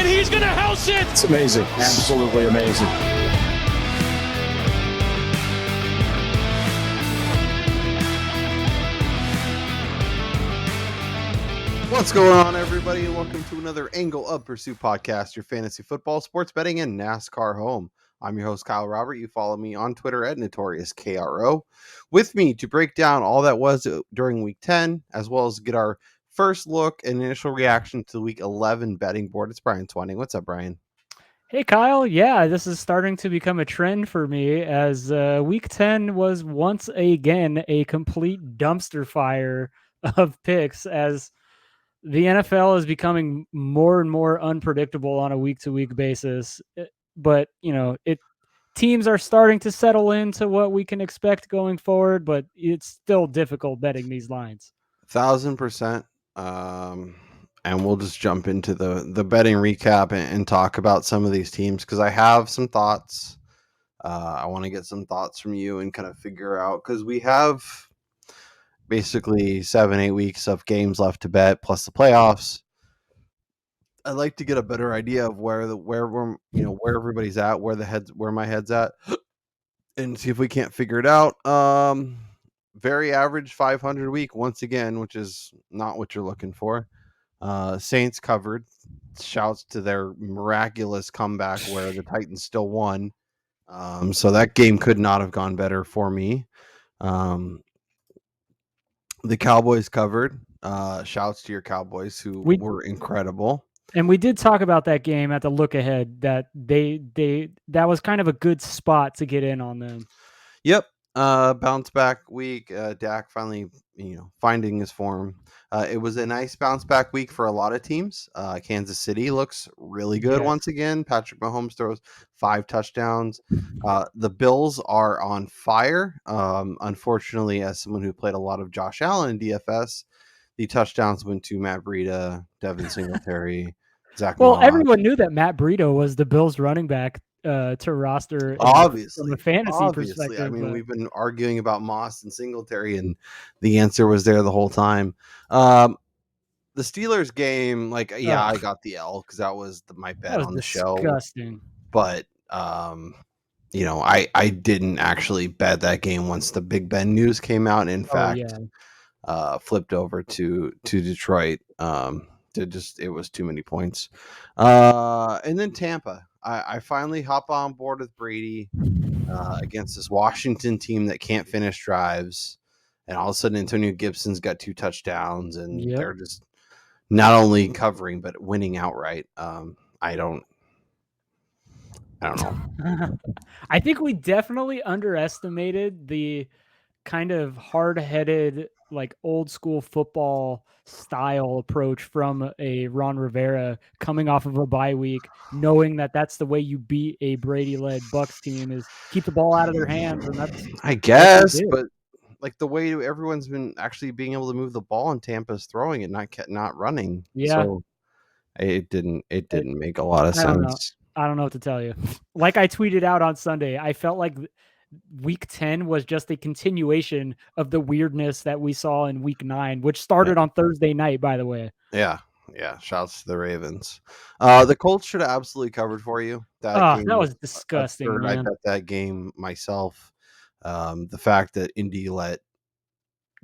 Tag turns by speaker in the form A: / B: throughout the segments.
A: and he's going to house it.
B: It's amazing. Absolutely amazing.
C: What's going on, everybody? Welcome to another Angle of Pursuit podcast, your fantasy football, sports betting, and NASCAR home. I'm your host, Kyle Robert. You follow me on Twitter at NotoriousKRO. With me to break down all that was during Week 10, as well as get our first look and initial reaction to Week 11 betting board. It's Brian Twining. What's up, Brian?
D: Hey, Kyle. Yeah, this is starting to become a trend for me as Week 10 was once again a complete dumpster fire of picks as the NFL is becoming more and more unpredictable on a week-to-week basis. But, teams are starting to settle into what we can expect going forward, but it's still difficult betting these lines.
C: 1,000%. And we'll just jump into the betting recap and talk about some of these teams because I have some thoughts. I want to get some thoughts from you and kind of figure out, because we have basically 7-8 weeks of games left to bet plus the playoffs. I'd like to get a better idea of where everybody's at, where my head's at, and see if we can't figure it out. Very average 500 week once again, which is not what you're looking for. Saints covered. Shouts to their miraculous comeback where the Titans still won. So that game could not have gone better for me. The Cowboys covered. Shouts to your Cowboys who were incredible.
D: And we did talk about that game at the look ahead that that was kind of a good spot to get in on them.
C: Yep. Bounce back week. Dak finally, finding his form. It was a nice bounce back week for a lot of teams. Kansas City looks really good once again. Patrick Mahomes throws 5 touchdowns. The Bills are on fire. Unfortunately, as someone who played a lot of Josh Allen in DFS, the touchdowns went to Matt Breida, Devin Singletary, Zach
D: Well,
C: Moss.
D: everyone knew that Matt Breida was the Bills running back to roster
C: obviously
D: from a fantasy perspective.
C: I mean, we've been arguing about Moss and Singletary, and the answer was there the whole time. The Steelers game, I got the L because that was my bet on the show.
D: Disgusting.
C: But I didn't actually bet that game once the Big Ben news came out. In fact, flipped over to Detroit. It was too many points. And then Tampa. I finally hop on board with Brady against this Washington team that can't finish drives. And all of a sudden, Antonio Gibson's got 2 touchdowns, and they're just not only covering, but winning outright. I don't know.
D: I think we definitely underestimated the kind of hard-headed, old school football style approach from a Ron Rivera coming off of a bye week, knowing that that's the way you beat a Brady-led Bucs team is keep the ball out of their hands. And that's,
C: I guess, but the way everyone's been actually being able to move the ball in Tampa's throwing it, not running.
D: Yeah.
C: So it didn't make a lot of sense.
D: I don't know what to tell you. Like I tweeted out on Sunday, I felt like Week 10 was just a continuation of the weirdness that we saw in Week 9, which started on Thursday night, by the way.
C: Yeah. Shouts to the Ravens. The Colts should have absolutely covered for you.
D: That was disgusting.
C: I bet that game myself. The fact that Indy let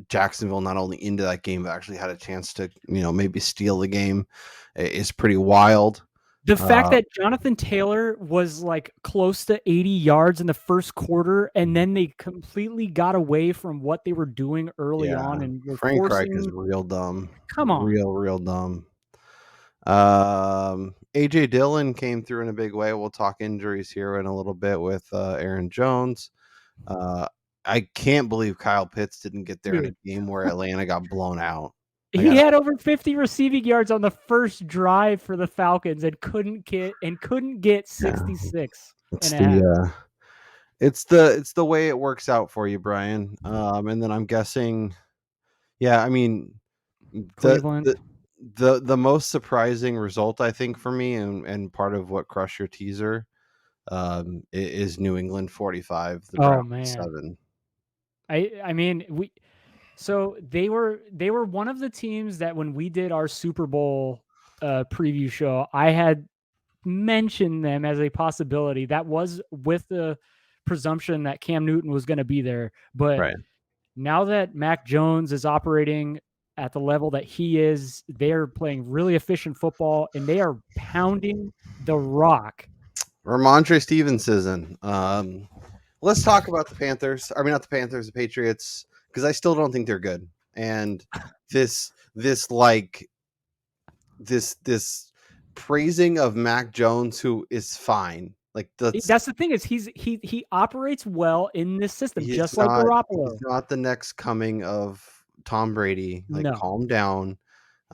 C: Jacksonville not only into that game, but actually had a chance to, maybe steal the game is pretty wild.
D: The fact that Jonathan Taylor was close to 80 yards in the first quarter, and then they completely got away from what they were doing early on. And
C: Frank Reich is real dumb.
D: Come on.
C: Real dumb. AJ Dillon came through in a big way. We'll talk injuries here in a little bit with Aaron Jones. I can't believe Kyle Pitts didn't get there in a game where Atlanta got blown out.
D: He had over 50 receiving yards on the first drive for the Falcons and couldn't get 66.
C: It's the way it works out for you, Brian. And then I'm guessing,
D: Cleveland.
C: The most surprising result, I think, for me, and part of what crushed your teaser, is New England 45, the Browns 7.
D: I mean, so they were one of the teams that when we did our Super Bowl preview show, I had mentioned them as a possibility. That was with the presumption that Cam Newton was going to be there. But
C: Right.
D: now that Mac Jones is operating at the level that he is, they are playing really efficient football and they are pounding the rock.
C: Ramondre Stevenson. Let's talk about the Panthers. I mean, not the Panthers, the Patriots, because I still don't think they're good. And this praising of Mac Jones, who is fine. Like
D: That's the thing is he operates well in this system, just like
C: he's
D: Garoppolo.
C: not the next coming of Tom Brady. Like,
D: No.
C: calm down.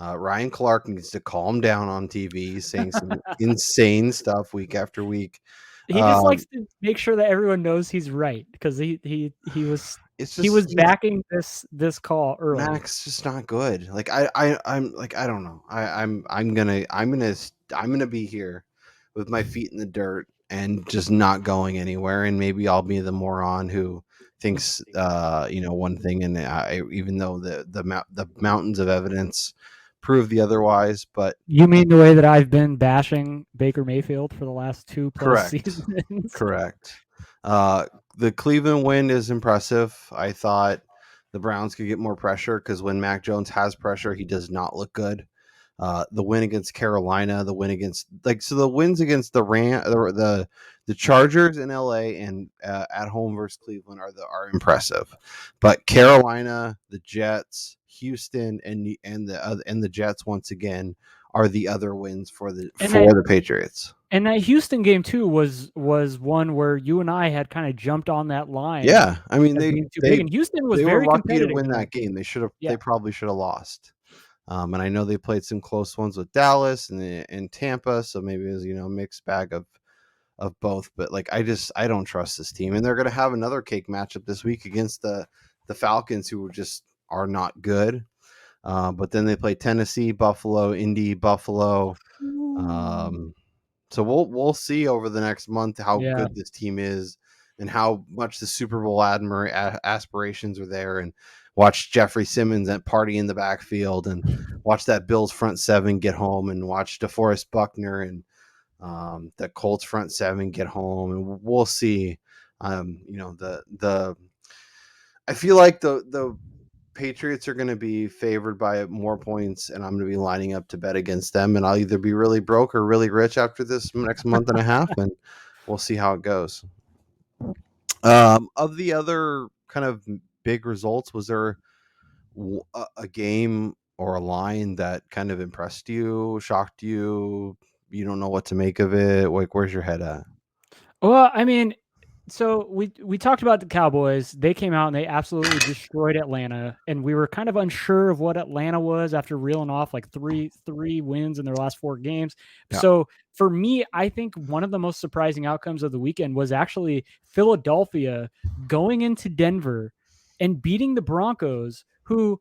C: Ryan Clark needs to calm down on TV. He's saying some insane stuff week after week.
D: He just likes to make sure that everyone knows he's right because he was backing this call early.
C: Mac's just not good. Like I'm like, I don't know. I'm gonna be here with my feet in the dirt and just not going anywhere. And maybe I'll be the moron who thinks one thing, and even though the mountains of evidence prove the otherwise. But
D: you mean the way that I've been bashing Baker Mayfield for the last 2+ seasons?
C: Correct. The Cleveland win is impressive. I thought the Browns could get more pressure because when Mac Jones has pressure, he does not look good. The win against Carolina, the win against the wins against the Chargers in LA and at home versus Cleveland are impressive, but Carolina, the Jets, Houston, and the Jets once again are the other wins for the Patriots.
D: And that Houston game too was one where you and I had kind of jumped on that line.
C: Yeah, I mean
D: they and Houston was very
C: were lucky
D: competitive
C: to win that game. They probably should have lost. And I know they played some close ones with Dallas and Tampa, so maybe it was a mixed bag of both. But like I don't trust this team, and they're going to have another cake matchup this week against the Falcons, who just are not good. But then they play Tennessee, Buffalo, Indy, Buffalo. So we'll see over the next month how good this team is and how much the Super Bowl aspirations are there, and watch Jeffrey Simmons at party in the backfield, and watch that Bills front seven get home, and watch DeForest Buckner and the Colts front seven get home, and we'll see. I feel like the Patriots are going to be favored by more points, and I'm going to be lining up to bet against them, and I'll either be really broke or really rich after this next month and a half, and we'll see how it goes. Of the other kind of big results, was there a game or a line that kind of impressed you, shocked you? You don't know what to make of it. Like, where's your head at?
D: Well, I mean, so we talked about the Cowboys. They came out and they absolutely destroyed Atlanta, and we were kind of unsure of what Atlanta was after reeling off like three wins in their last 4 games. Yeah. So for me, I think one of the most surprising outcomes of the weekend was actually Philadelphia going into Denver and beating the Broncos, who.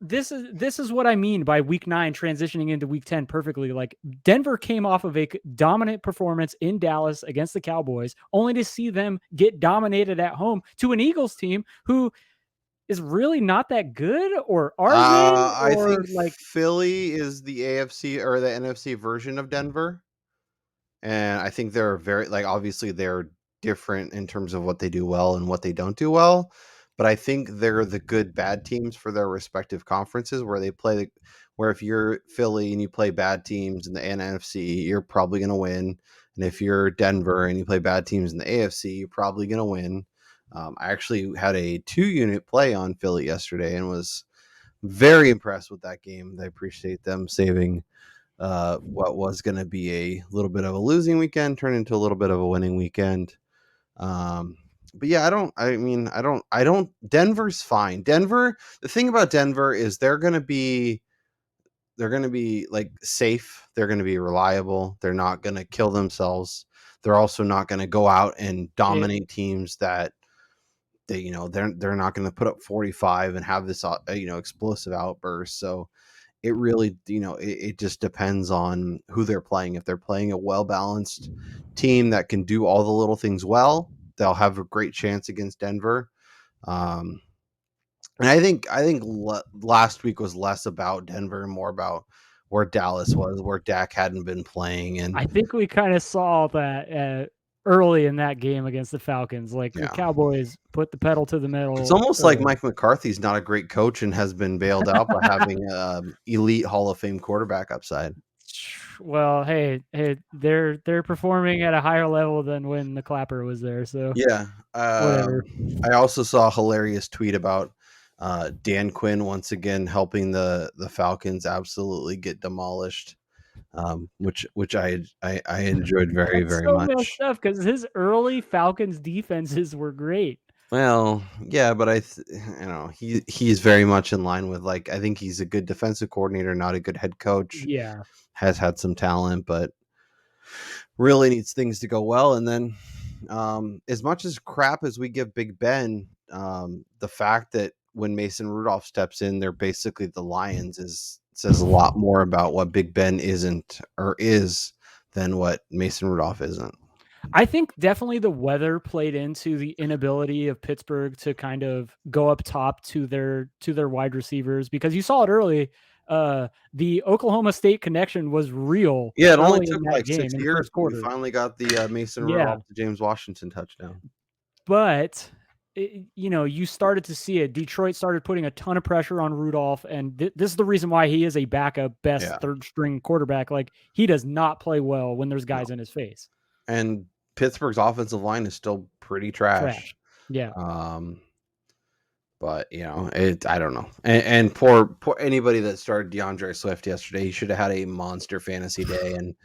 D: This is what I mean by week 9 transitioning into week 10 perfectly. Like, Denver came off of a dominant performance in Dallas against the Cowboys, only to see them get dominated at home to an Eagles team who is really not that good, or are they?
C: I think like Philly is the AFC or the NFC version of Denver, and I think they're very, like, obviously they're different in terms of what they do well and what they don't do well. But I think they're the good bad teams for their respective conferences, where they play. Where if you're Philly and you play bad teams in the NFC, you're probably going to win. And if you're Denver and you play bad teams in the AFC, you're probably going to win. I actually had a 2-unit play on Philly yesterday and was very impressed with that game. I appreciate them saving what was going to be a little bit of a losing weekend turn into a little bit of a winning weekend. But yeah, I don't. Denver's fine. Denver. The thing about Denver is they're going to be like safe. They're going to be reliable. They're not going to kill themselves. They're also not going to go out and dominate teams that they're not going to put up 45 and have this explosive outburst. So it really, it just depends on who they're playing. If they're playing a well-balanced team that can do all the little things well, they'll have a great chance against Denver. And I think last week was less about Denver and more about where Dallas was, where Dak hadn't been playing. And
D: I think we kind of saw that early in that game against the Falcons. Like the Cowboys put the pedal to the metal.
C: It's almost like Mike McCarthy's not a great coach and has been bailed out by having elite Hall of Fame quarterback upside.
D: Well, hey, they're performing at a higher level than when the Clapper was there. So
C: yeah,
D: whatever.
C: I also saw a hilarious tweet about Dan Quinn once again helping the Falcons absolutely get demolished, which I enjoyed very much.
D: Messed up because his early Falcons defenses were great.
C: Well, yeah, but he's very much in line with, like, I think he's a good defensive coordinator, not a good head coach.
D: Yeah,
C: has had some talent, but really needs things to go well. And then, as much as crap as we give Big Ben, the fact that when Mason Rudolph steps in, they're basically the Lions says a lot more about what Big Ben isn't or is than what Mason Rudolph isn't.
D: I think definitely the weather played into the inability of Pittsburgh to kind of go up top to their wide receivers, because you saw it early. The Oklahoma State connection was real.
C: Yeah, it only took like 6 years.
D: We
C: finally got the Mason Rudolph to James Washington touchdown.
D: But you started to see it. Detroit started putting a ton of pressure on Rudolph, and this is the reason why he is a backup, best third string quarterback. Like, he does not play well when there's guys in his face. And
C: Pittsburgh's offensive line is still pretty trash.
D: Yeah.
C: But I don't know. And poor anybody that started DeAndre Swift yesterday, he should have had a monster fantasy day and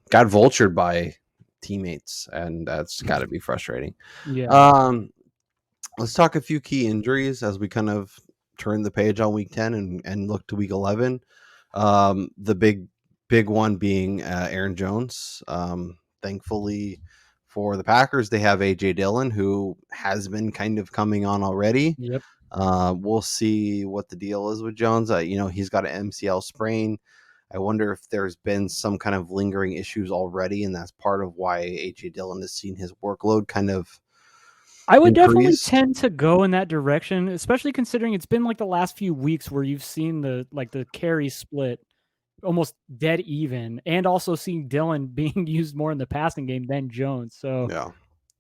C: got vultured by teammates, and that's got to be frustrating.
D: Yeah.
C: Let's talk a few key injuries as we kind of turn the page on week 10 and look to week 11. The big one being Aaron Jones. Thankfully for the Packers, they have AJ Dillon, who has been kind of coming on already.
D: Yep.
C: We'll see what the deal is with Jones. He's got an MCL sprain. I wonder if there's been some kind of lingering issues already, and that's part of why AJ Dillon has seen his workload kind of
D: I would definitely tend to go in that direction, especially considering it's been like the last few weeks where you've seen the carry split almost dead even, and also seeing Dillon being used more in the passing game than Jones. So
C: yeah,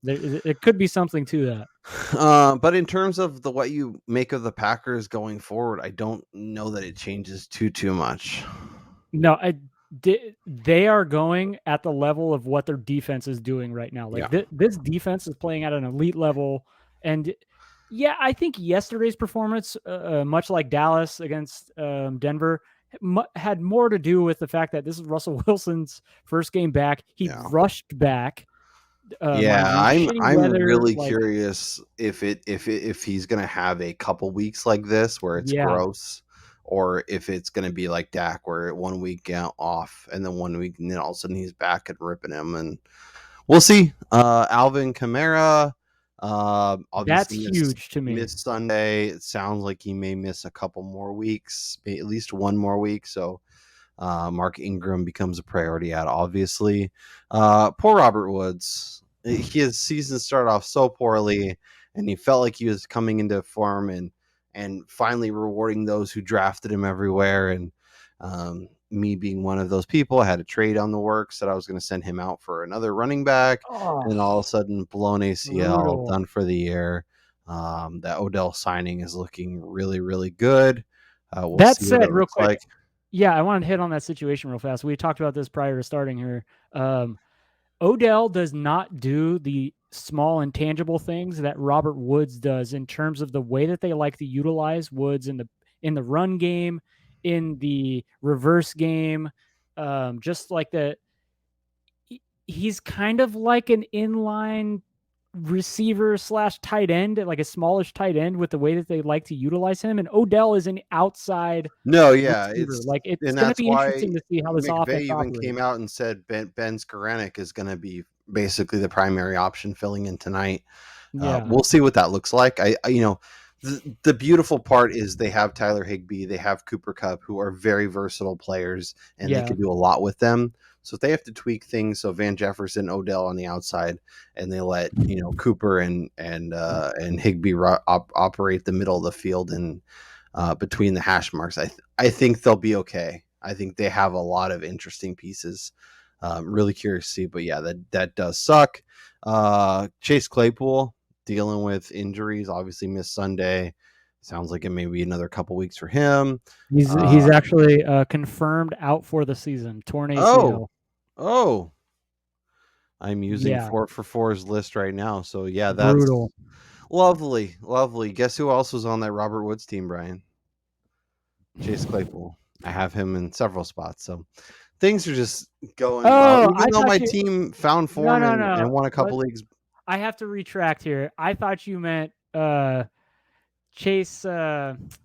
D: it could be something to that.
C: But in terms of what you make of the Packers going forward, I don't know that it changes too much.
D: No, they are going at the level of what their defense is doing right now. Like this defense is playing at an elite level. And yeah, I think yesterday's performance, much like Dallas against Denver, had more to do with the fact that this is Russell Wilson's first game back. He rushed back.
C: I'm really curious if he's gonna have a couple weeks like this where it's gross, or if it's gonna be like Dak, where 1 week off and then 1 week and then all of a sudden he's back and ripping him. And we'll see. Alvin Kamara,
D: that's huge to me.
C: Missed Sunday. It sounds like he may miss a couple more weeks, at least 1 more week. So Mark Ingram becomes a priority out, obviously. Poor Robert Woods. His season started off so poorly, and he felt like he was coming into form and finally rewarding those who drafted him everywhere. And me being one of those people, I had a trade on the works that I was going to send him out for another running back, and all of a sudden blown ACL, done for the year. That Odell signing is looking really, really good. We'll
D: that
C: see
D: said, real quick. Yeah, I wanted to hit on that situation real fast. We talked about this prior to starting here. Odell does not do the small intangible things that Robert Woods does in terms of the way that they like to utilize Woods in the run game, in the reverse game. Just like he's kind of like an inline receiver / tight end, like a smallish tight end, with the way that they like to utilize him. And Odell is an outside.
C: Receiver.
D: It's going to be interesting to see how this offense
C: even came out and said Ben Skoranek is going to be basically the primary option filling in tonight. We'll see what that looks like. The beautiful part is they have Tyler Higbee, they have Cooper Kupp, who are very versatile players, and they can do a lot with them. So if they have to tweak things, so Van Jefferson, Odell on the outside, and they let Cooper and Higbee operate the middle of the field and between the hash marks, I think they'll be okay. I think they have a lot of interesting pieces. Really curious to see, but yeah, that does suck. Chase Claypool dealing with injuries, obviously missed Sunday. Sounds like it may be another couple weeks for him.
D: He's actually confirmed out for the season, torn ACL.
C: Oh, I'm using
D: Yeah,
C: 4for4's list right now. So yeah, that's
D: brutal.
C: lovely. Guess who else was on that Robert Woods team, Brian? Chase Claypool. I have him in several spots. So things are just going well.
D: Oh,
C: Even
D: I
C: though
D: thought
C: my
D: you.
C: team found
D: No,
C: form
D: no,
C: and
D: no.
C: won a couple leagues.
D: I have to retract here. I thought you meant Chase
C: Edmonds.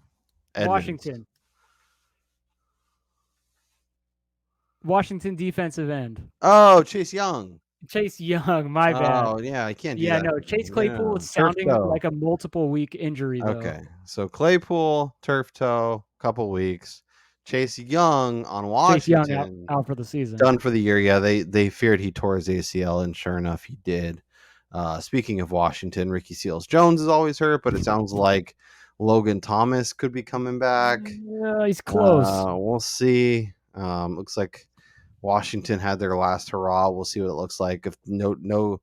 D: Washington defensive end.
C: Oh, Chase Young.
D: Chase Young, my bad.
C: Oh, yeah, I can't do
D: Yeah,
C: that.
D: no, Chase Claypool is
C: Turf
D: sounding
C: toe.
D: like a multiple week injury though.
C: Okay, so Claypool, turf toe, couple weeks. Chase Young on
D: Chase Young
C: Washington,
D: out for the season.
C: done for the year. Yeah, they feared he tore his ACL, and sure enough, he did. Speaking of Washington, Ricky Seals-Jones is always hurt, but it sounds like Logan Thomas could be coming back.
D: Yeah, he's close.
C: We'll see. Looks like Washington had their last hurrah. We'll see what it looks like. If no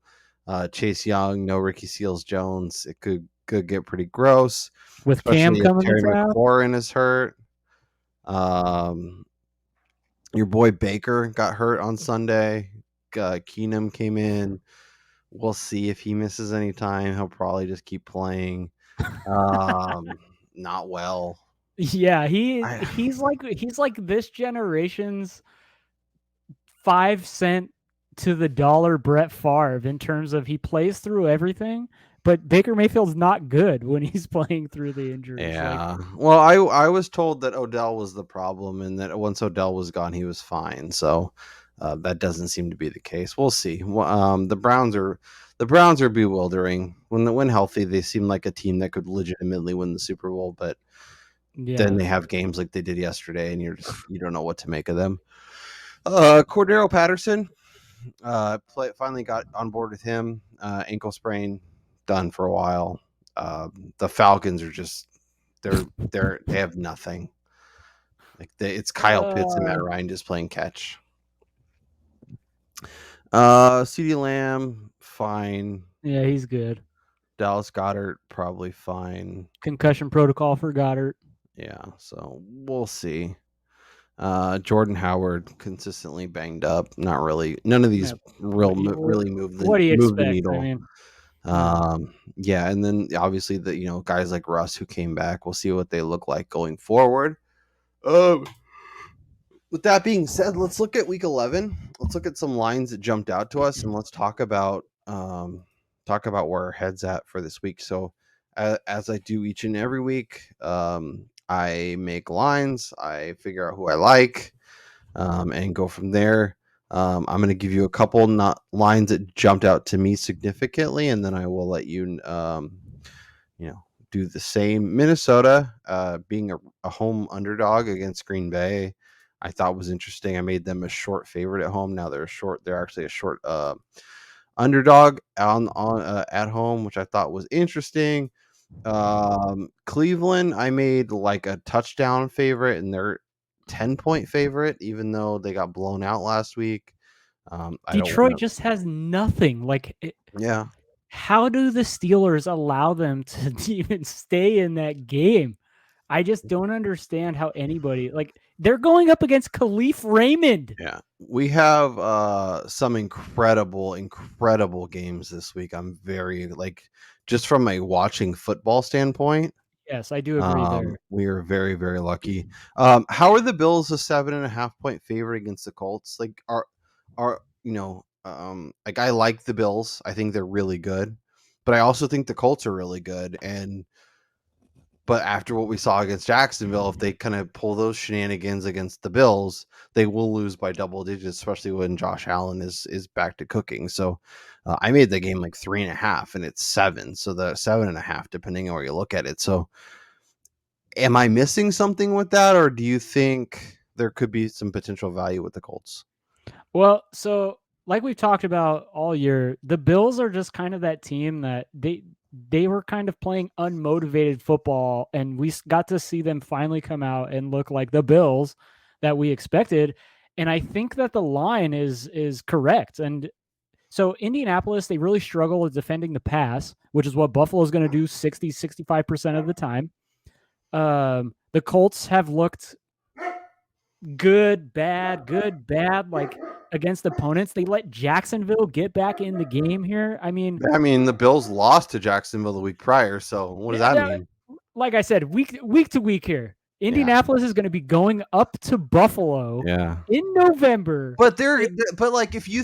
C: Chase Young, no Ricky Seals-Jones, it could get pretty gross.
D: With Cam
C: Especially if
D: coming
C: Terry
D: to town.
C: McLaurin is hurt. Your boy Baker got hurt on Sunday. Keenum came in. We'll see if he misses any time. He'll probably just keep playing. Not well.
D: Yeah, he's like this generation's 5 cent to the dollar Brett Favre in terms of he plays through everything, but Baker Mayfield's not good when he's playing through the injuries.
C: Yeah. Well, I was told that Odell was the problem, and that once Odell was gone, he was fine. So that doesn't seem to be the case. We'll see. The Browns are bewildering. When healthy, they seem like a team that could legitimately win the Super Bowl, but then they have games like they did yesterday, and you don't know what to make of them. Cordero Patterson, finally got on board with him. Ankle sprain, done for a while. The Falcons are just they have nothing. It's Kyle Pitts and Matt Ryan just playing catch. CeeDee Lamb, fine.
D: Yeah, he's good.
C: Dallas Goedert, probably fine.
D: Concussion protocol for Goddard.
C: Yeah, so we'll see. Jordan Howard consistently banged up. Not really. None of these really move the needle.
D: I mean,
C: yeah, and then obviously the guys like Russ who came back. We'll see what they look like going forward. With that being said, let's look at week 11. Let's look at some lines that jumped out to us, and let's talk about where our head's at for this week. So, as I do each and every week, I make lines. I figure out who I like, and go from there. I'm going to give you a couple lines that jumped out to me significantly, and then I will let you, do the same. Minnesota, being a home underdog against Green Bay, I thought was interesting. I made them a short favorite at home. Now they're actually a short underdog at home, which I thought was interesting. Cleveland, I made like a touchdown favorite, and they're 10-point favorite, even though they got blown out last week.
D: Detroit just has nothing.
C: Yeah.
D: How do the Steelers allow them to even stay in that game? I just don't understand how anybody they're going up against Khalif Raymond.
C: Yeah, we have some incredible games this week. I'm very just from a watching football standpoint.
D: Yes, I do agree there.
C: We are very, very lucky. How are the Bills a 7.5-point favorite against the Colts? I like the Bills. I think they're really good, but I also think the Colts are really good. But after what we saw against Jacksonville, if they kind of pull those shenanigans against the Bills, they will lose by double digits, especially when Josh Allen is back to cooking. So I made the game like 3.5, and it's 7. So the 7.5, depending on where you look at it. So am I missing something with that, or do you think there could be some potential value with the Colts?
D: Well, so like we've talked about all year, the Bills are just kind of that team that they were kind of playing unmotivated football, and we got to see them finally come out and look like the Bills that we expected. And I think that the line is correct. And so Indianapolis, they really struggle with defending the pass, which is what Buffalo is going to do 65% of the time. The Colts have looked good, bad, like against opponents. They let Jacksonville get back in the game here. I mean,
C: the Bills lost to Jacksonville the week prior. So what does that mean?
D: Like I said, week to week here, Indianapolis is going to be going up to Buffalo in November.
C: But like if you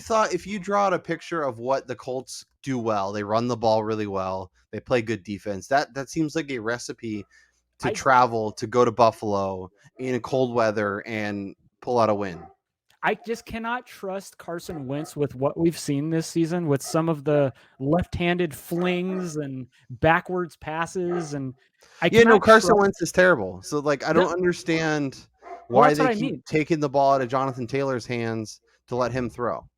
C: draw out a picture of what the Colts do well, they run the ball really well, they play good defense. That seems like a recipe to travel to go to Buffalo in cold weather and pull out a win.
D: I just cannot trust Carson Wentz with what we've seen this season with some of the left-handed flings and backwards passes. And
C: Carson Wentz is terrible. So like, I don't understand why they keep taking the ball out of Jonathan Taylor's hands to let him throw.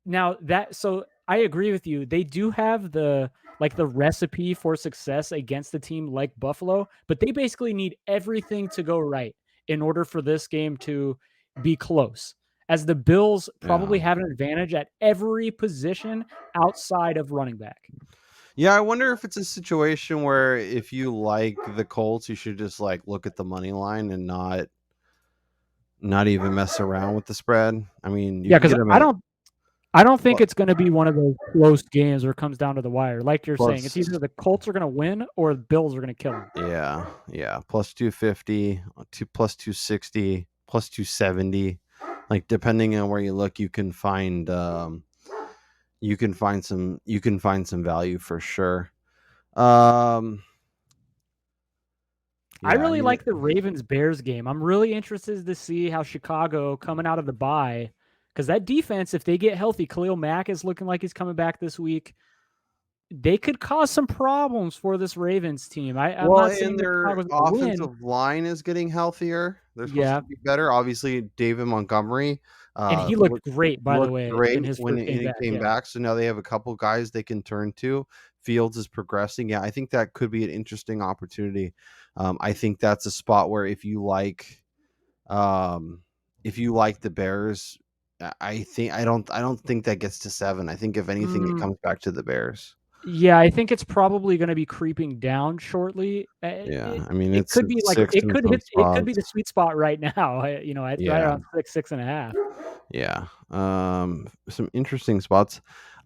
D: Now so I agree with you. They do have the recipe for success against a team like Buffalo, but they basically need everything to go right in order for this game to be close. As the Bills probably have an advantage at every position outside of running back.
C: Yeah, I wonder if it's a situation where if you like the Colts, you should just like look at the money line and not even mess around with the spread. I mean,
D: because I don't think it's going to be one of those close games where it comes down to the wire. Like you're saying, it's either the Colts are going to win or the Bills are going to kill them.
C: Yeah. Plus 250, plus 260, plus 270. Like depending on where you look, you can find some value for sure.
D: I really like the Ravens-Bears game. I'm really interested to see how Chicago coming out of the bye, because that defense, if they get healthy, Khalil Mack is looking like he's coming back this week. They could cause some problems for this Ravens team. I'm not saying
C: their offensive line is getting healthier. They're supposed to be better. Obviously, David Montgomery.
D: And he looked great, by the way, in his
C: when
D: first
C: he came back. So now they have a couple guys they can turn to. Fields is progressing. Yeah, I think that could be an interesting opportunity. I think that's a spot where if you like the Bears, I don't think that gets to 7. I think if anything, it comes back to the Bears.
D: Yeah, I think it's probably going to be creeping down shortly.
C: I mean,
D: it could be like it could be the sweet spot right now. Right around 6.5.
C: Yeah, some interesting spots.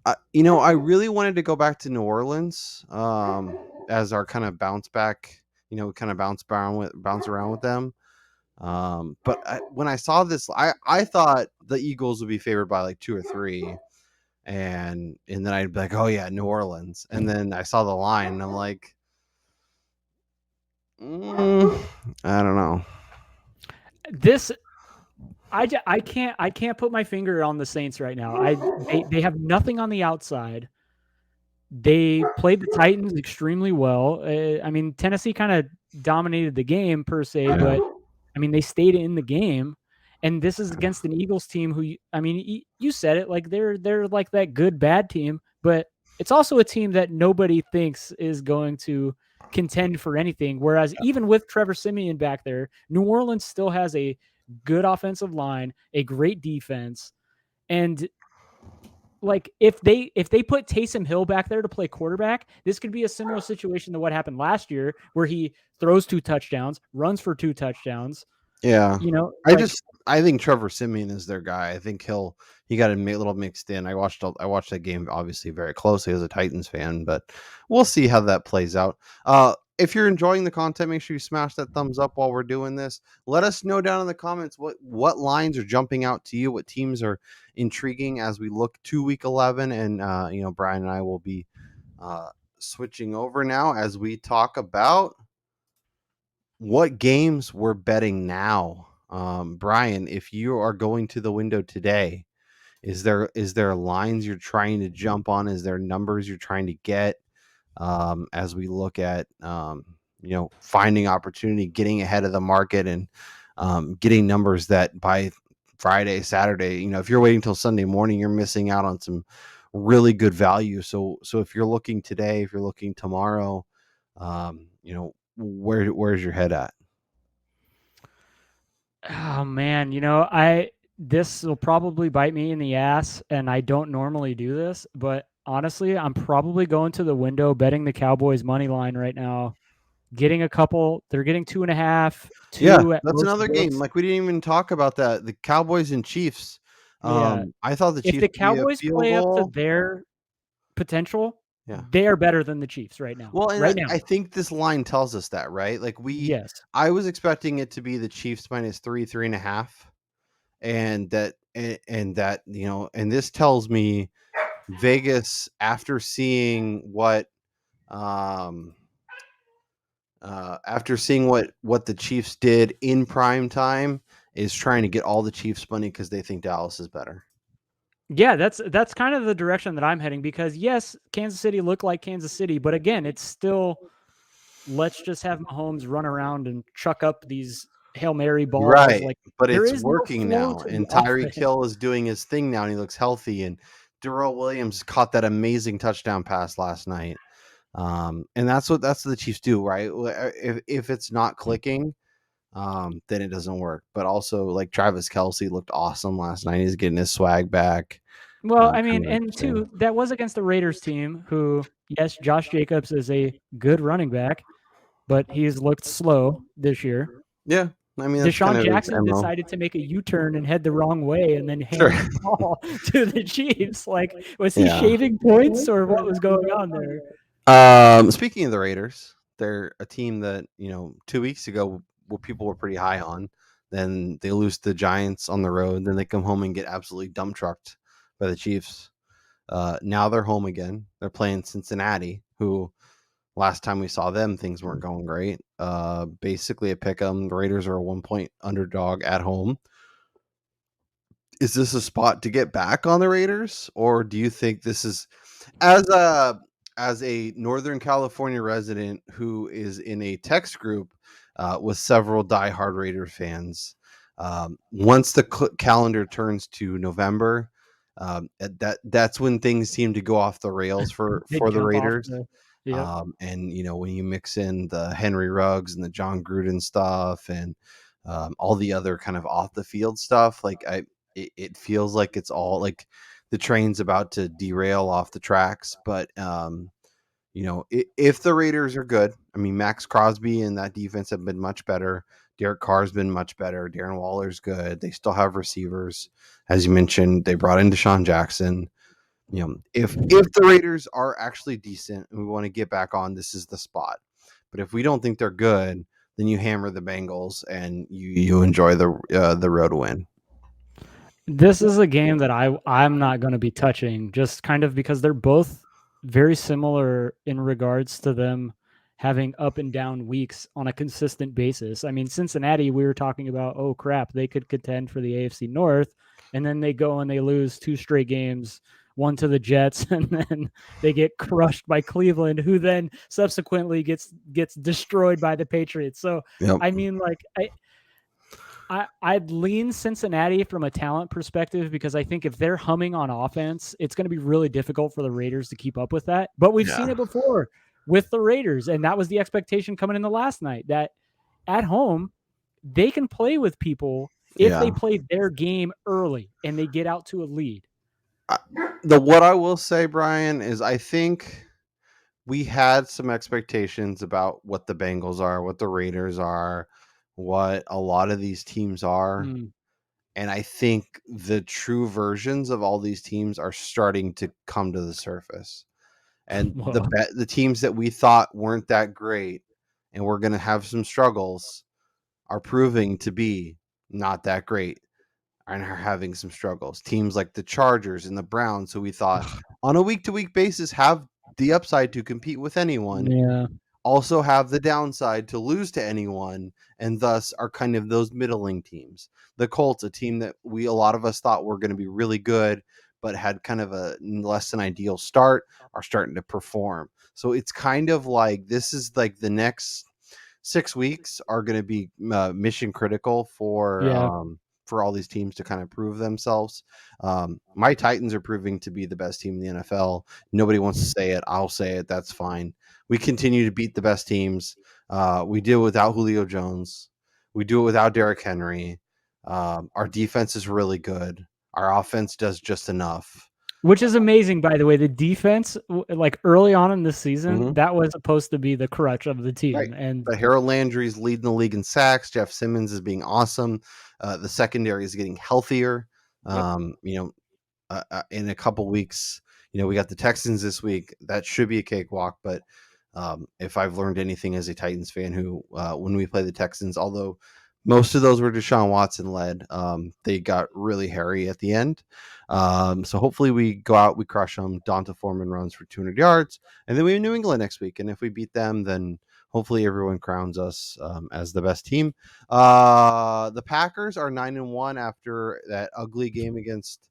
C: I really wanted to go back to New Orleans as our kind of bounce back. Kind of bounce around with them. But when I saw this, I thought the Eagles would be favored by like 2 or 3. And then I'd be like, oh yeah, New Orleans. And then I saw the line and I'm like, I don't know.
D: I can't put my finger on the Saints right now. They have nothing on the outside. They played the Titans extremely well. I mean, Tennessee kind of dominated the game per se, but I mean, they stayed in the game. And this is against an Eagles team who, I mean, you said it, like they're like that good bad team, but it's also a team that nobody thinks is going to contend for anything. Whereas even with Trevor Siemian back there, New Orleans still has a good offensive line, a great defense, and like if they put Taysom Hill back there to play quarterback, this could be a similar situation to what happened last year, where he throws 2 touchdowns, runs for 2 touchdowns.
C: Yeah, I think Trevor Siemian is their guy. I think he got a little mixed in. I watched that game obviously very closely as a Titans fan, but we'll see how that plays out. If you're enjoying the content, make sure you smash that thumbs up while we're doing this. Let us know down in the comments what lines are jumping out to you, what teams are intriguing as we look to week 11. And Brian and I will be switching over now as we talk about what games we're betting now. Brian, if you are going to the window today, is there lines you're trying to jump on? Is there numbers you're trying to get as we look at finding opportunity, getting ahead of the market, and getting numbers that by Friday, Saturday, if you're waiting till Sunday morning, you're missing out on some really good value. So if you're looking today, if you're looking tomorrow, where's your head at?
D: Oh man, this will probably bite me in the ass, and I don't normally do this, but honestly, I'm probably going to the window betting the Cowboys money line right now. Getting a couple, they're getting 2.5,
C: Yeah,
D: 2 at
C: that's
D: most
C: another game.
D: books.
C: Like we didn't even talk about that. The Cowboys and Chiefs.
D: Yeah.
C: I thought the
D: If
C: Chiefs
D: the
C: would be a
D: Cowboys
C: field
D: play up to
C: goal.
D: their potential,
C: Yeah.
D: they are better than the Chiefs right now.
C: Well, and
D: Right now.
C: I think this line tells us that, right? Like
D: Yes.
C: I was expecting it to be the Chiefs minus 3.5, and that and this tells me Vegas um after seeing what the Chiefs did in prime time is trying to get all the Chiefs money because they think Dallas is better.
D: Yeah, that's kind of the direction that I'm heading because yes, Kansas City looked like Kansas City, but again, it's still let's just have Mahomes run around and chuck up these Hail Mary balls.
C: Right,
D: Like
C: but
D: there
C: it's
D: is no
C: working
D: flow
C: now,
D: to the
C: and Tyreek
D: offense.
C: Hill is doing his thing now, and he looks healthy. And Darrell Williams caught that amazing touchdown pass last night. And that's what the Chiefs do, right? If it's not clicking, then it doesn't work. But also, like Travis Kelce looked awesome last night. He's getting his swag back.
D: Well, I
C: Kind
D: mean,
C: of
D: and
C: interesting.
D: two, that was against the Raiders team who, yes, Josh Jacobs is a good running back, but he's looked slow this year.
C: Yeah, I mean that's kind
D: Deshaun
C: of his
D: Jackson
C: MO.
D: decided to make a U-turn and head the wrong way and then
C: Sure.
D: hand the ball to the Chiefs. Like, was he
C: Yeah.
D: shaving points or what was going on there?
C: Speaking of the Raiders, they're a team that 2 weeks ago people were pretty high on. Then they lose to the Giants on the road. Then they come home and get absolutely dump trucked by the Chiefs. Now they're home again. They're playing Cincinnati, who last time we saw them, things weren't going great. Basically a pick 'em. The Raiders are a 1-point underdog at home. Is this a spot to get back on the Raiders, or do you think this is as a Northern California resident who is in a text group with several diehard Raider fans? Once the calendar turns to November, that's when things seem to go off the rails for
D: They
C: the
D: jump off
C: Raiders.
D: the Yep.
C: And when you mix in the Henry Ruggs and the John Gruden stuff and all the other kind of off the field stuff, like it feels like it's all like the train's about to derail off the tracks. But if the Raiders are good, I mean, Max Crosby and that defense have been much better. Derek Carr's been much better. Darren Waller's good. They still have receivers, as you mentioned. They brought in Deshaun Jackson. If the Raiders are actually decent and we want to get back on, this is the spot. But if we don't think they're good, then you hammer the Bengals and you enjoy the road win.
D: This is a game that I'm not going to be touching just kind of because they're both very similar in regards to them having up and down weeks on a consistent basis. I mean, Cincinnati, we were talking about, oh crap, they could contend for the AFC North, and then they go and they lose 2 straight games, one to the Jets, and then they get crushed by Cleveland, who then subsequently gets destroyed by the Patriots. So,
C: Yep.
D: I mean, like I'd lean Cincinnati from a talent perspective because I think if they're humming on offense, it's going to be really difficult for the Raiders to keep up with that. But we've seen it before with the Raiders, and that was the expectation coming into last night that at home they can play with people if they play their game early and they get out to a lead.
C: What I will say, Brian, is I think we had some expectations about what the Bengals are, what the Raiders are, what a lot of these teams are. And I think the true versions of all these teams are starting to come to the surface. And the teams that we thought weren't that great and we're going to have some struggles are proving to be not that great and are having some struggles. Teams like the Chargers and the Browns, who we thought on a week-to-week basis have the upside to compete with anyone, also have the downside to lose to anyone, and thus are kind of those middling teams. The Colts, a team that a lot of us thought were going to be really good, but had kind of a less than ideal start, are starting to perform. So it's kind of like this is like the next 6 weeks are going to be mission critical for all these teams to kind of prove themselves. My Titans are proving to be the best team in the NFL. Nobody wants to say it. I'll say it. That's fine. We continue to beat the best teams. We do it without Julio Jones. We do it without Derrick Henry. Our defense is really good. Our offense does just enough.
D: Which is amazing, by the way. The defense, like early on in the season,
C: Mhm.
D: that was supposed to be the crutch of the team.
C: Right.
D: And
C: But Harold Landry's leading the league in sacks. Jeff Simmons is being awesome. The secondary is getting healthier.
D: Yep.
C: In a couple weeks, we got the Texans this week. That should be a cakewalk. But if I've learned anything as a Titans fan, who when we play the Texans, although most of those were Deshaun Watson led, they got really hairy at the end. So hopefully we go out, we crush them. Donta Foreman runs for 200 yards, and then we have New England next week. And if we beat them, then hopefully everyone crowns us as the best team. The Packers are 9-1 after that ugly game against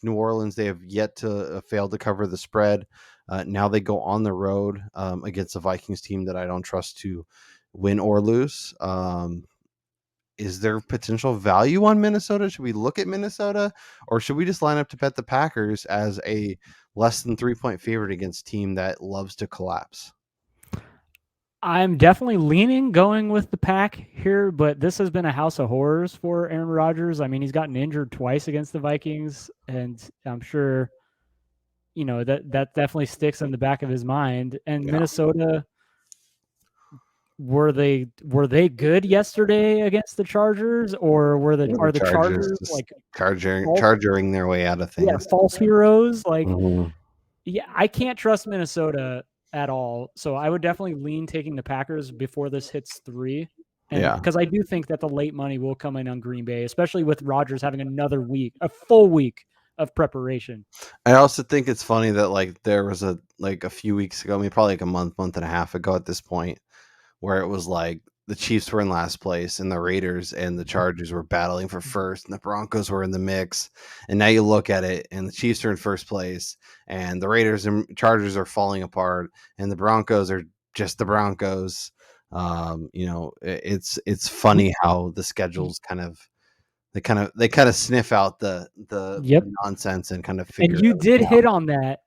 C: New Orleans. They have yet to fail to cover the spread. Now they go on the road against a Vikings team that I don't trust to win or lose. Is there potential value on Minnesota? Should we look at Minnesota, or should we just line up to bet the Packers as a less than 3-point favorite against a team that loves to collapse?
D: I'm definitely going with the Pack here, but this has been a house of horrors for Aaron Rodgers. I mean, he's gotten injured twice against the Vikings, and I'm sure, that definitely sticks in the back of his mind. And
C: Yeah.
D: Minnesota, were they good yesterday against the Chargers, or are the Chargers
C: just
D: like
C: charging their way out of things?
D: false heroes? Like,
C: Mhm.
D: yeah, I can't trust Minnesota at all. So I would definitely lean taking the Packers before this hits 3. And
C: Yeah.
D: because I do think that the late money will come in on Green Bay, especially with Rodgers having another week, a full week of preparation.
C: I also think it's funny that there was a few weeks ago, I mean, probably like a month and a half ago at this point, where it was like the Chiefs were in last place and the Raiders and the Chargers were battling for first and the Broncos were in the mix. And now you look at it and the Chiefs are in first place and the Raiders and Chargers are falling apart and the Broncos are just the Broncos. It's funny how the schedules they kind of sniff out the
D: Yep.
C: nonsense and kind of figure.
D: And you did hit on that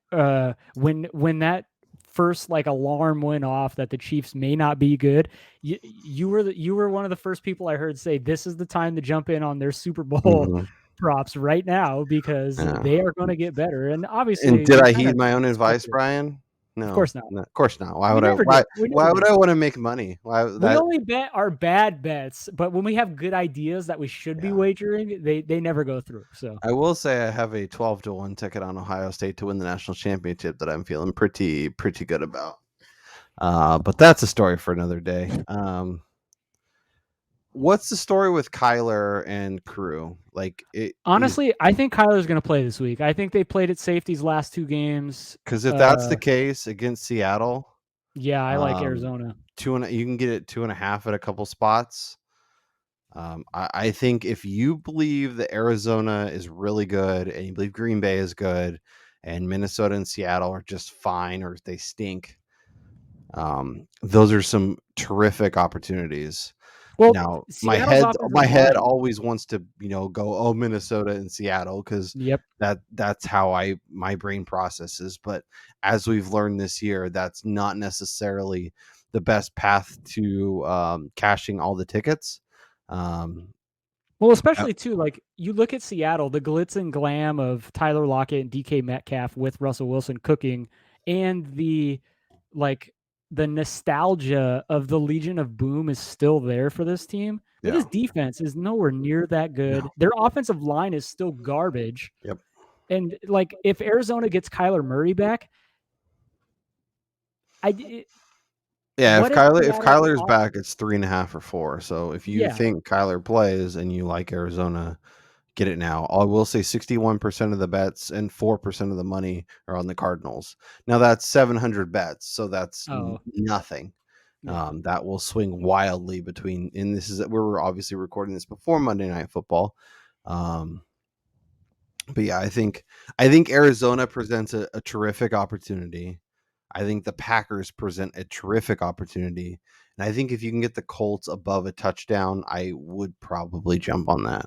D: when that first alarm went off that the Chiefs may not be good. You were one of the first people I heard say this is the time to jump in on their Super Bowl props right now because they are going to get better. And obviously,
C: and did I heed my own advice, Brian? No,
D: of course not.
C: No, of course not. Why would I? Why would I want to make money?
D: We only bet our bad bets, but when we have good ideas that we should be wagering, they never go through. So
C: I will say I have a 12-1 ticket on Ohio State to win the national championship that I'm feeling pretty good about. But that's a story for another day. What's the story with Kyler and crew?
D: Honestly, I think Kyler's going to play this week. I think they played at safety's last 2 games.
C: Because if that's the case against Seattle,
D: yeah, I like Arizona.
C: You can get it 2.5 at a couple spots. I think if you believe that Arizona is really good and you believe Green Bay is good and Minnesota and Seattle are just fine or they stink, those are some terrific opportunities. Well, now my head always wants to go Minnesota and Seattle because that's how my brain processes. But as we've learned this year, that's not necessarily the best path to cashing all the tickets.
D: Well, especially too, you look at Seattle, the glitz and glam of Tyler Lockett and DK Metcalf with Russell Wilson cooking, and the nostalgia of the Legion of Boom is still there for this team. But this defense is nowhere near that good. No. Their offensive line is still garbage.
C: Yep.
D: And if Arizona gets Kyler Murray back,
C: if Kyler's back, it's 3.5 or 4. So if you think Kyler plays and you like Arizona, get it now. I will say 61% of the bets and 4% of the money are on the Cardinals. Now that's 700 bets, so that's nothing. That will swing wildly between. And this is we're obviously recording this before Monday Night Football. But yeah, I think Arizona presents a terrific opportunity. I think the Packers present a terrific opportunity. And I think if you can get the Colts above a touchdown, I would probably jump on that.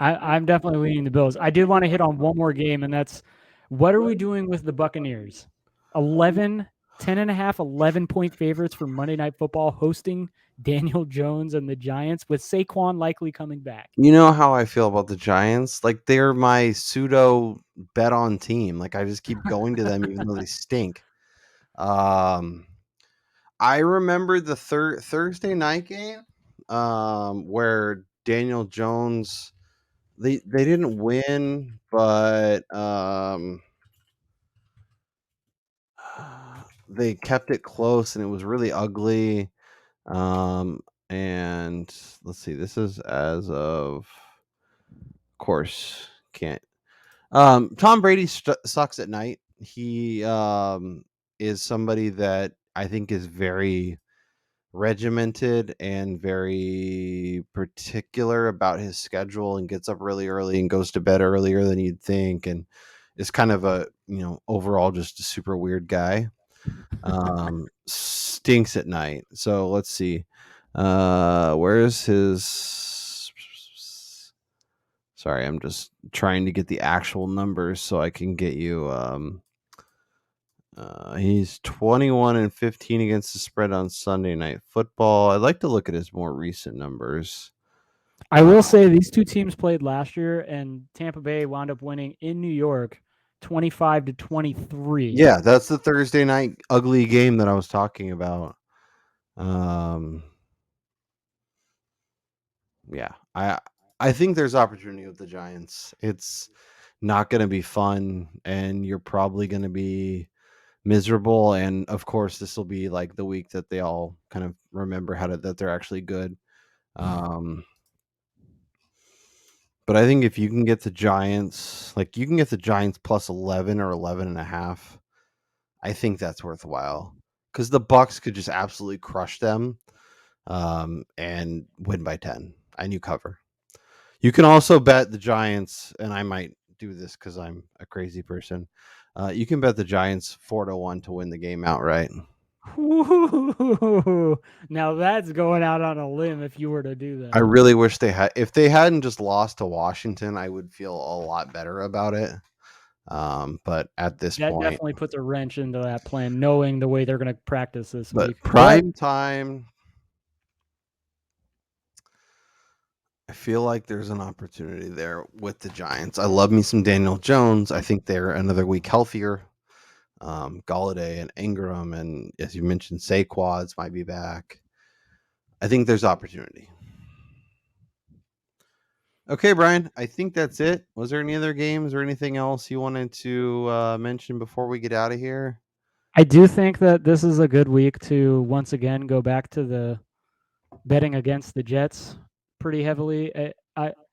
D: I'm definitely leaning the Bills. I did want to hit on one more game, and that's what are we doing with the Buccaneers? 10.5, 11-point favorites for Monday Night Football hosting Daniel Jones and the Giants, with Saquon likely coming back.
C: You know how I feel about the Giants? Like, they're my pseudo bet on team. Like, I just keep going to them even though they stink. I remember the Thursday night game where Daniel Jones, they didn't win, but they kept it close and it was really ugly. And let's see, this is as of course, can't. Tom Brady sucks at night. He is somebody that I think is very regimented and very particular about his schedule and gets up really early and goes to bed earlier than you'd think, and is kind of a, overall just a super weird guy. Stinks at night. So let's see. Where's his? Sorry, I'm just trying to get the actual numbers so I can get you. He's 21-15 against the spread on Sunday Night Football. I'd like to look at his more recent numbers.
D: I will say these two teams played last year, and Tampa Bay wound up winning in New York 25-23.
C: Yeah, that's the Thursday night ugly game that I was talking about. Yeah, I think there's opportunity with the Giants. It's not going to be fun, and you're probably going to be miserable. And of course, this will be like the week that they all kind of remember that they're actually good. But I think if you can get the Giants, like you can get the Giants plus 11 or 11.5, I think that's worthwhile because the Bucs could just absolutely crush them and win by 10. And you cover. You can also bet the Giants, and I might do this because I'm a crazy person. You can bet the Giants 4-1 to win the game outright.
D: Ooh, now that's going out on a limb if you were to do that.
C: I really wish they had. If they hadn't just lost to Washington, I would feel a lot better about it. But at this
D: that
C: point,
D: definitely puts a wrench into that plan, knowing the way they're going to practice this
C: but
D: week.
C: prime time, I feel like there's an opportunity there with the Giants. I love me some Daniel Jones. I think they're another week healthier. Galladay and Ingram, and as you mentioned, Saquads might be back. I think there's opportunity. Okay, Brian, I think that's it. Was there any other games or anything else you wanted to mention before we get out of here?
D: I do think that this is a good week to once again go back to the betting against the Jets pretty heavily.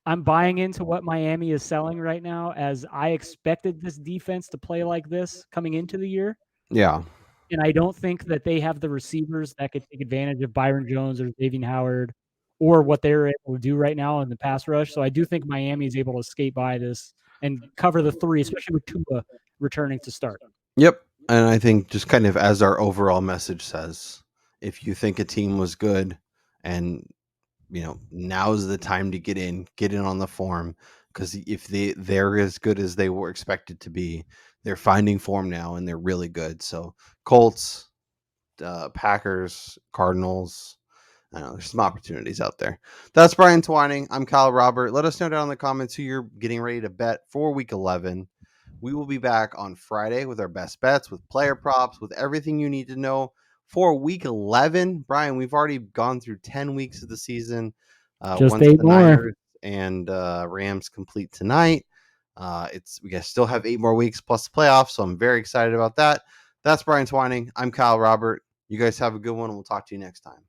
D: I'm buying into what Miami is selling right now, as I expected this defense to play like this coming into the year.
C: Yeah.
D: And I don't think that they have the receivers that could take advantage of Byron Jones or Xavier Howard or what they're able to do right now in the pass rush. So I do think Miami is able to skate by this and cover the 3, especially with Tua returning to start.
C: Yep. And I think just kind of as our overall message says, if you think a team was good and now's the time to get in on the form, because if they're as good as they were expected to be, they're finding form now and they're really good. So Colts, Packers, Cardinals, I know there's some opportunities out there. That's Brian Twining. I'm Kyle Robert. Let us know down in the comments who you're getting ready to bet for week 11. We will be back on Friday with our best bets, with player props, with everything you need to know for week 11. Brian, we've already gone through 10 weeks of the season.
D: Just
C: once
D: 8
C: the
D: more.
C: Niners and Rams complete tonight, we guys still have 8 more weeks plus the playoffs, so I'm very excited about that. That's Brian Twining. I'm Kyle Robert. You guys have a good one, and we'll talk to you next time.